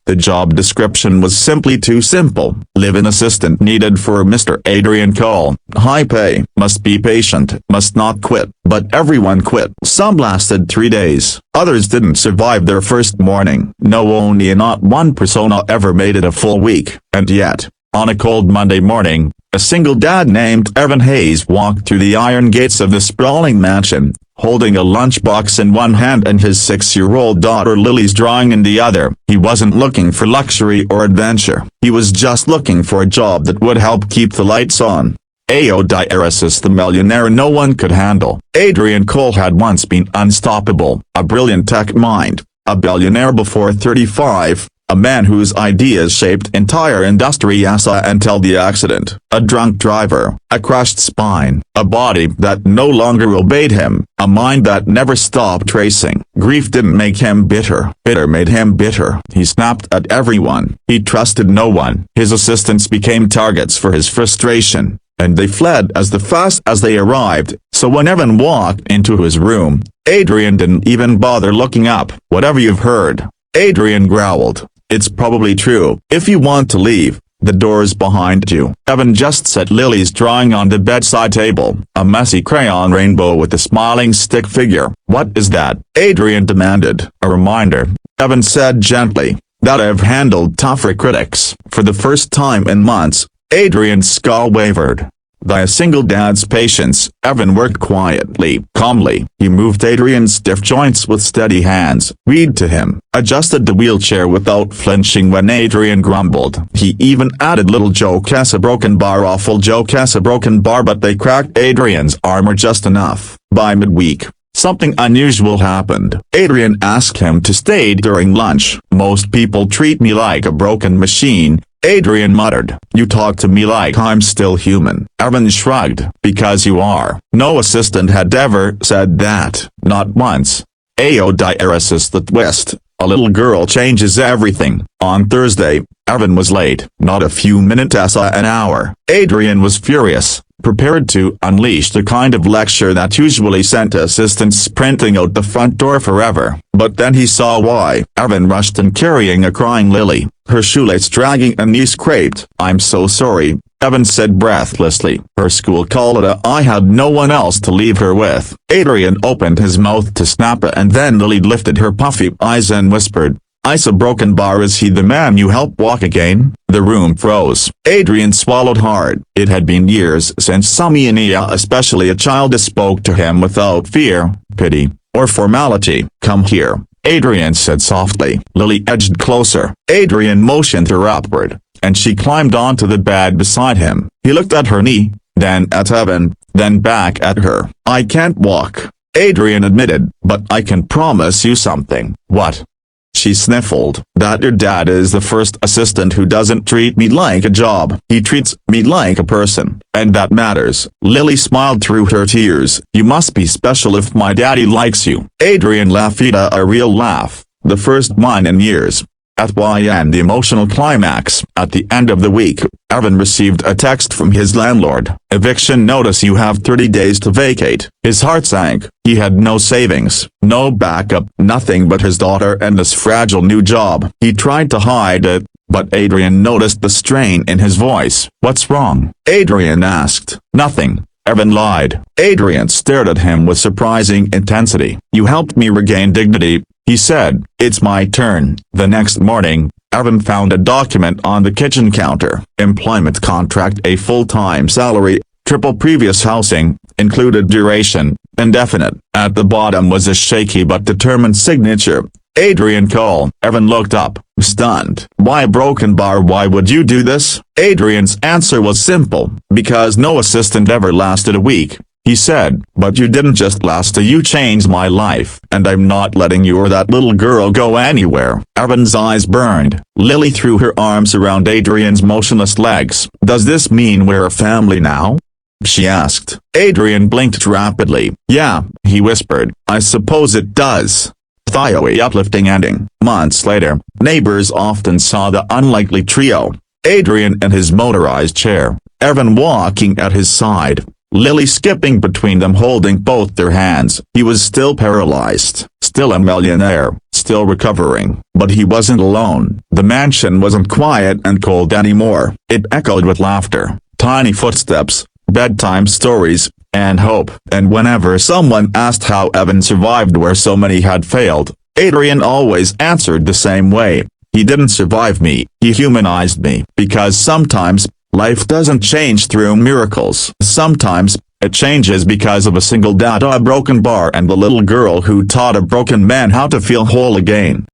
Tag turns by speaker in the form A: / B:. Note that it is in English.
A: The job description was simply too simple. Live-in assistant needed for Mr. Adrian Cole. High pay. Must be patient. Must not quit. But everyone quit. Some lasted 3 days. Others didn't survive their first morning. No, only not one persona ever made it a full week. And yet, on a cold Monday morning, a single dad named Evan Hayes walked through the iron gates of the sprawling mansion, holding a lunchbox in one hand and his 6-year-old daughter Lily's drawing in the other. He wasn't looking for luxury or adventure. He was just looking for a job that would help keep the lights on. Adrian, the millionaire no one could handle. Adrian Cole had once been unstoppable, a brilliant tech mind, a billionaire before 35. A man whose ideas shaped entire industries until the accident, a drunk driver, a crushed spine, a body that no longer obeyed him, a mind that never stopped racing. Grief didn't make him bitter. Bitter made him bitter. He snapped at everyone. He trusted no one. His assistants became targets for his frustration, and they fled as fast as they arrived. So when Evan walked into his room, Adrian didn't even bother looking up. "Whatever you've heard," Adrian growled. "It's probably true. If you want to leave, the door's behind you." Evan just set Lily's drawing on the bedside table, a messy crayon rainbow with a smiling stick figure. "What is that?" Adrian demanded. "A reminder," Evan said gently, "that I've handled tougher critics." For the first time in months, Adrian's skull wavered. By a single dad's patience, Evan worked quietly, calmly. He moved Adrian's stiff joints with steady hands, read to him, adjusted the wheelchair without flinching when Adrian grumbled. He even added little joke as a broken bar, awful joke as a broken bar, but they cracked Adrian's armor just enough. By midweek, something unusual happened. Adrian asked him to stay during lunch. "Most people treat me like a broken machine," Adrian muttered. "You talk to me like I'm still human." Evan shrugged. "Because you are." No assistant had ever said that, not once. The twist. A little girl changes everything. On Thursday, Evan was late, not a few minutes, an hour. Adrian was furious, prepared to unleash the kind of lecture that usually sent assistants sprinting out the front door forever. But then he saw why. Evan rushed in carrying a crying Lily, her shoelace dragging and knee scraped. "I'm so sorry," Evan said breathlessly. "Her school called it. I had no one else to leave her with." Adrian opened his mouth to snap, and then Lily lifted her puffy eyes and whispered, "I's a broken bar. Is he the man you helped walk again?" The room froze. Adrian swallowed hard. It had been years since someone, especially a child, spoke to him without fear, pity, or formality. "Come here," Adrian said softly. Lily edged closer. Adrian motioned her upward, and she climbed onto the bed beside him. He looked at her knee, then at Evan, then back at her. "I can't walk," Adrian admitted, "but I can promise you something." "What?" She sniffled. "That your dad is the first assistant who doesn't treat me like a job. He treats me like a person, and that matters." Lily smiled through her tears. "You must be special if my daddy likes you." Adrian laughed, a real laugh, the first one in years. At the emotional climax. At the end of the week, Evan received a text from his landlord. "Eviction notice, you have 30 days to vacate." His heart sank. He had no savings, no backup, nothing but his daughter and this fragile new job. He tried to hide it, but Adrian noticed the strain in his voice. "What's wrong?" Adrian asked. "Nothing," Evan lied. Adrian stared at him with surprising intensity. "You helped me regain dignity," he said. "It's my turn." The next morning, Evan found a document on the kitchen counter. Employment contract, a full-time salary, triple previous housing, included duration, indefinite. At the bottom was a shaky but determined signature. Adrian Cole. Evan looked up, stunned. "Why broken bar? Why would you do this?" Adrian's answer was simple. "Because no assistant ever lasted a week," he said. "But you didn't just last you changed my life. And I'm not letting you or that little girl go anywhere." Evan's eyes burned. Lily threw her arms around Adrian's motionless legs. "Does this mean we're a family now?" she asked. Adrian blinked rapidly. "Yeah," he whispered. "I suppose it does." The uplifting ending. Months later, neighbors often saw the unlikely trio. Adrian in his motorized chair, Evan walking at his side, Lily skipping between them holding both their hands. He was still paralyzed, still a millionaire, still recovering. But he wasn't alone. The mansion wasn't quiet and cold anymore. It echoed with laughter, tiny footsteps, bedtime stories, and hope. And whenever someone asked how Evan survived where so many had failed, Adrian always answered the same way: he didn't survive me, he humanized me. Because sometimes, life doesn't change through miracles. Sometimes, it changes because of a single dad, a broken bar, and the little girl who taught a broken man how to feel whole again.